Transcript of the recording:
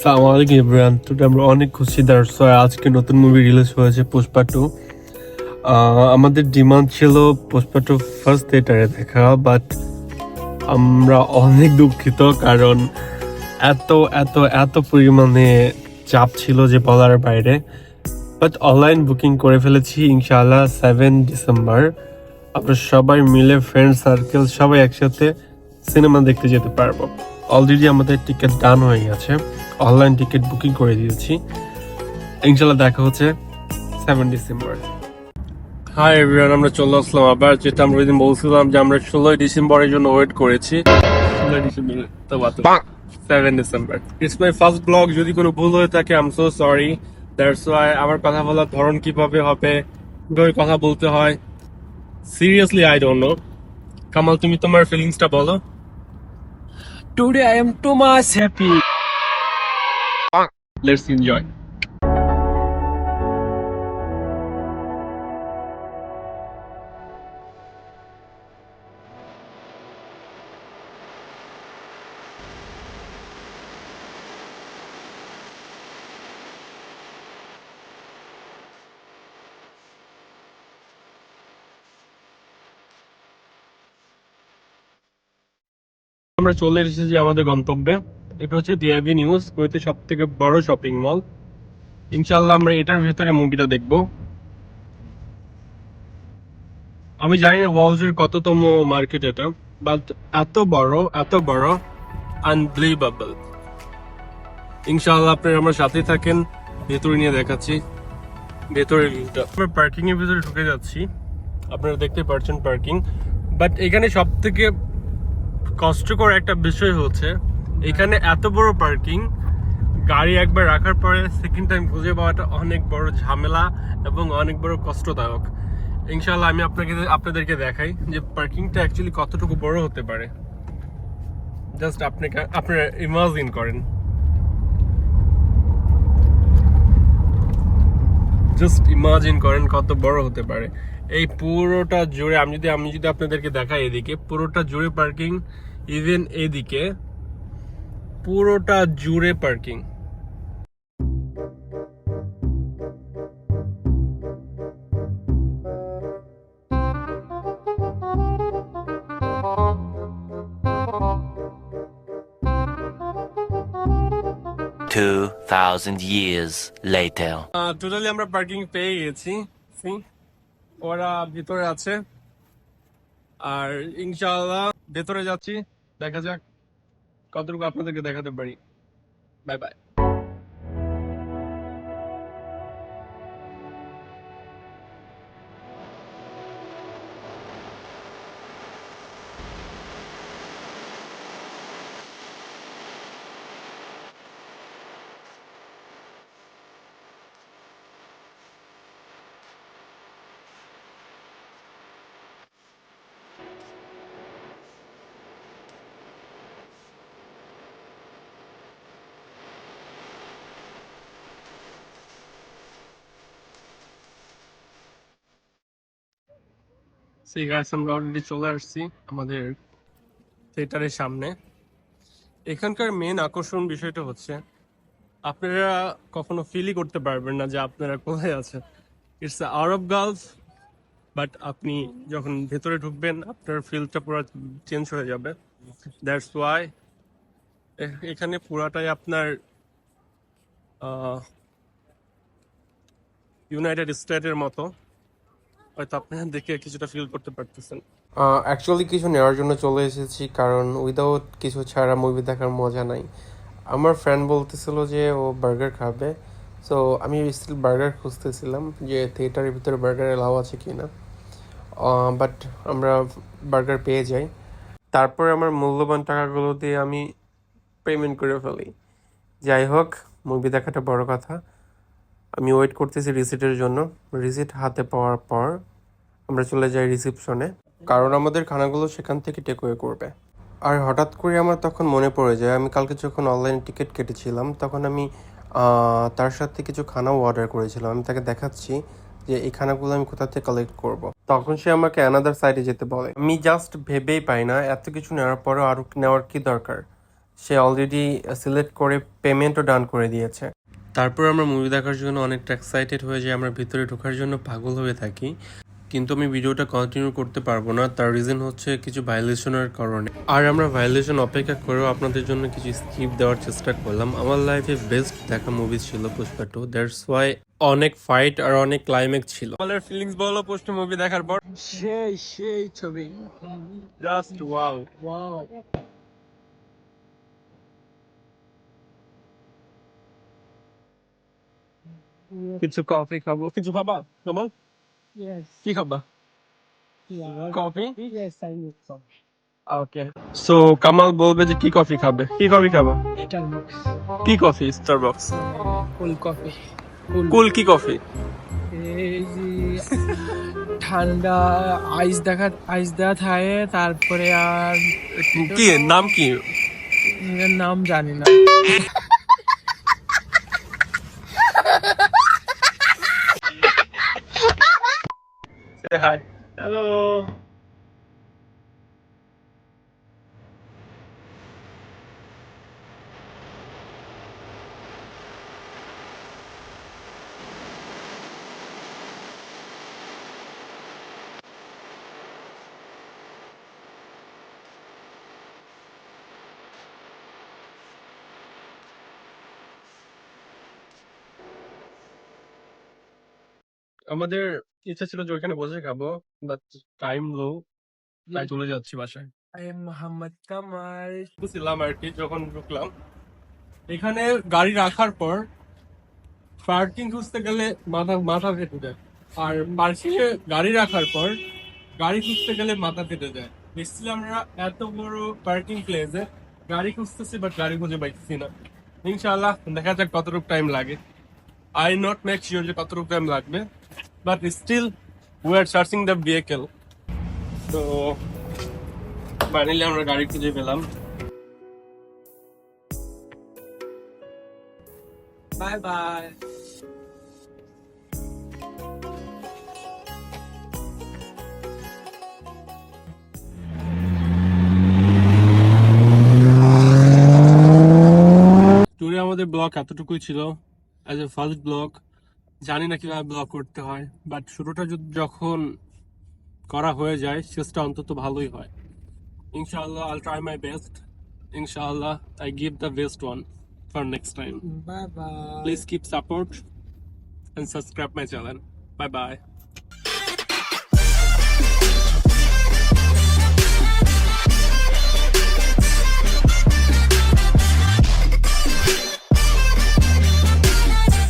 সালাম আলাইকুম everyone. Today আমরা অনেক খুশি আজকে নতুন মুভি রিলিজ হয়েছে পুষ্পা 2। আমাদের ডিমান্ড ছিল পুষ্পা 2 ফার্স্ট থিয়েটারে দেখা, বাট আমরা অনেক দুঃখিত, কারণ এত এত এত পরিমাণে চাপ ছিল যে বলার বাইরে। বাট অনলাইন বুকিং করে ফেলেছি ইনশাআল্লাহ 7 ডিসেম্বর। আমরা সবাই মিলে ফ্রেন্ড সার্কেল সবাই একসাথে সিনেমা দেখতে যেতে পারবো। অলরেডি আমাদের টিকিট ডান হয়ে গেছে, অনলাইন টিকিট বুকিং করে দিয়েছি। ইনশাল্লাহ দেখা হচ্ছে 7 ডিসেম্বর। হাই এভরিওয়ান, আমরা চলে আসলাম আবার, যেটা আমরা ওইদিন বলছিলাম যে আমরা 16 ডিসেম্বরের জন্য ওয়েট করেছি। 16 ডিসেম্বর তো 7 December it's my first blog. যদি কোনো ভুল হয়ে থাকে I am so sorry. That's why আমার কথা বলার ধরন কিভাবে হবে, কিভাবে কথা বলতে হয়, seriously I don't know. Kamal, তুমি তোমার ফিলিংসটা বলো। Today I am too much happy. Let's enjoy. আমরা চলে এসেছি আমাদের গন্তব্যে। এটা হচ্ছে দি অ্যাভিনিউজ, কুয়েতের সব থেকে বড় শপিং মল। ইনশাল্লাহ আমরা এটার ভেতরে মুভিটা দেখব। আমি জানি না ওয়ালজের কততম মার্কেট এটা, বাট এত বড় আনবিলিভেবল। ইনশাল্লাহ আপনারা আমার সাথে থাকেন, ভেতরে নিয়ে দেখাচ্ছি ভেতরের ভিউটা। আমরা পার্কিং এর ভিতরে ঢুকে যাচ্ছি, আপনারা দেখতে পাচ্ছেন পার্কিং। বাট এখানে সব থেকে কষ্টকর একটা বিষয় হচ্ছে এখানে এত বড় পার্কিং, গাড়ি একবার রাখার পরে সেকেন্ড টাইম খুঁজে পাওয়াটা অনেক বড় ঝামেলা এবং অনেক বড় কষ্টদায়ক। ইনশাআল্লাহ আমি আপনাদেরকে দেখাই যে পার্কিংটা অ্যাকচুয়ালি কতটুকু বড় হতে পারে। জাস্ট আপনারা ইমাজিন করেন, কত বড় হতে পারে। এই পুরোটা জুড়ে আমি যদি আপনাদেরকে দেখাই, এদিকে পুরোটা জুড়ে পার্কিং, ইভেন এদিকে পুরোটা জুড়ে পার্কিং। 2000 years later. টোটালি আমরা পার্কিং পেয়ে গেছি। ওরা ভিতরে আছে, আর ইনশাআল্লাহ ভেতরে যাচ্ছি, দেখা যাক কতটুকু আপনাদেরকে দেখাতে পারি। Bye bye. আমরা অলরেডি চলে আসছি আমাদের থিয়েটারের সামনে। এখানকার মেন আকর্ষণ বিষয়টা হচ্ছে আপনারা কখনো ফিলই করতে পারবেন না যে আপনারা কোথায় আছেন। ইটস আরব গার্লস, বাট আপনি যখন ভেতরে ঢুকবেন আপনার ফিলটা পুরো চেঞ্জ হয়ে যাবে। দ্যাটস ওয়াই এখানে পুরাটাই আপনার ইউনাইটেড স্টেটের মতো, হয়তো আপনারা দেখে কিছুটা ফিল করতে পারতেছেন। অ্যাকচুয়ালি কিছু নেওয়ার জন্য চলে এসেছি, কারণ উইদাউট কিছু ছাড়া মুভি দেখার মজা নাই। আমার ফ্রেন্ড বলতেছিল যে ও বার্গার খাবে, সো আমি স্টিল বার্গার খুঁজতেছিলাম যে থিয়েটারের ভিতরে বার্গার এলাও আছে কি না। বাট আমরা বার্গার পেয়ে যাই। তারপর আমার মূল্যবান টাকাগুলো দিয়ে আমি পেমেন্ট করে ফেলি। যাই হোক, মুভি দেখাটা বড় কথা। আমি ওয়েট করতেছি রিসিটের জন্য। রিসিট হাতে পাওয়ার পর আমরা চলে যাই রিসিপশনে, কারণ আমাদের খানাগুলো সেখান থেকে টেকওয়ে করবে। আর হঠাৎ করে আমার তখন মনে পড়ে যায় আমি কালকে যখন অনলাইনে টিকিট কেটেছিলাম তখন আমি তার সাথে কিছু খানাও অর্ডার করেছিলাম। আমি তাকে দেখাচ্ছি যে এই খানাগুলো আমি কোথা থেকে কালেক্ট করব। তখন সে আমাকে অ্যানাদার সাইডে যেতে বলে। আমি জাস্ট ভেবেই পাই না এত কিছু নেওয়ার পরেও আরও নেওয়ার কি দরকার। সে অলরেডি সিলেক্ট করে পেমেন্টও ডান করে দিয়েছে। তারপর আমরা মুভি দেখার জন্য অনেকটা এক্সাইটেড হয়ে যাই, আমরা ভিতরে ঢোকার জন্য পাগল হয়ে থাকি। কিন্তু আমি ভিডিওটা কন্টিনিউ করতে পারবো না, তার রিজন হচ্ছে কিছু ভায়োলেশনের কারণে। আর আমরা ভায়োলেশন অপেক্ষা করেও আপনাদের জন্য কিছু স্কিপ দেওয়ার চেষ্টা করলাম। আমার লাইফে বেস্ট দেখা মুভি ছিল পুষ্পা 2, দ্যাটস ওয়াই অনেক ফাইট আর অনেক ক্লাইম্যাক্স ছিল। আমাদের ফিলিংস বলো পুষ্পা মুভি দেখার পর? সেই সেই ছবি। Just wow. ওয়াও। কিছু কফি খাবো, কিছু খাবা তোমার? Yes. কি খাবা? Coffee? Yes, I need some. Okay, so Kamal বলবে যে কি কফি খাবে, কি কফি খাবা? Starbucks. কি কফি? স্টারবাকস। Cool coffee. কুল কি কফি? এই যে ঠান্ডা আইস দেওয়া থাকে, তারপরে আর কি নাম কি? এর নাম জানি না। হাই। হ্যালো। আমাদের ইচ্ছা ছিল যে ওইখানে বসে খাবো, বাট টাইম লো, তাই চলে যাচ্ছি বাসায়। I am Mohammad Kamal. বুঝছিলাম আর কি, যখন ঢুকলাম এখানে গাড়ি রাখার পর পার্কিং খুঁজতে গেলে মাথা মাথা ফেটে যায়, আর পার্কিং এ গাড়ি রাখার পর গাড়ি খুঁজতে গেলে মাথা ফেটে যায়। দেখছিলাম আমরা এত বড় পার্কিং প্লেসে গাড়ি খুঁজতেছি, বাট গাড়ি খুঁজে পাইতেছি না। ইনশাআল্লাহ দেখা যাক কতটুকু টাইম লাগে। আই নট মেক শিওর যে কতটুকু টাইম লাগবে, but still we are searching the vehicle. তো ফাইনালি আমরা গাড়ি খুঁজে পেলাম। Bye bye. টুরে আমাদের ব্লগ এতটুকুই ছিল, অ্যাজ এ ফার্স্ট ব্লগ। জানি না কিভাবে ব্লগ করতে হয়, বাট শুরুটা যখন করা হয়ে যায় শেষটা অন্তত ভালোই হয়। ইনশাআল্লাহ আইল ট্রাই মাই বেস্ট। ইনশাআল্লাহ I give the best one for next time. Bye bye. Please keep support and subscribe my channel. Bye bye.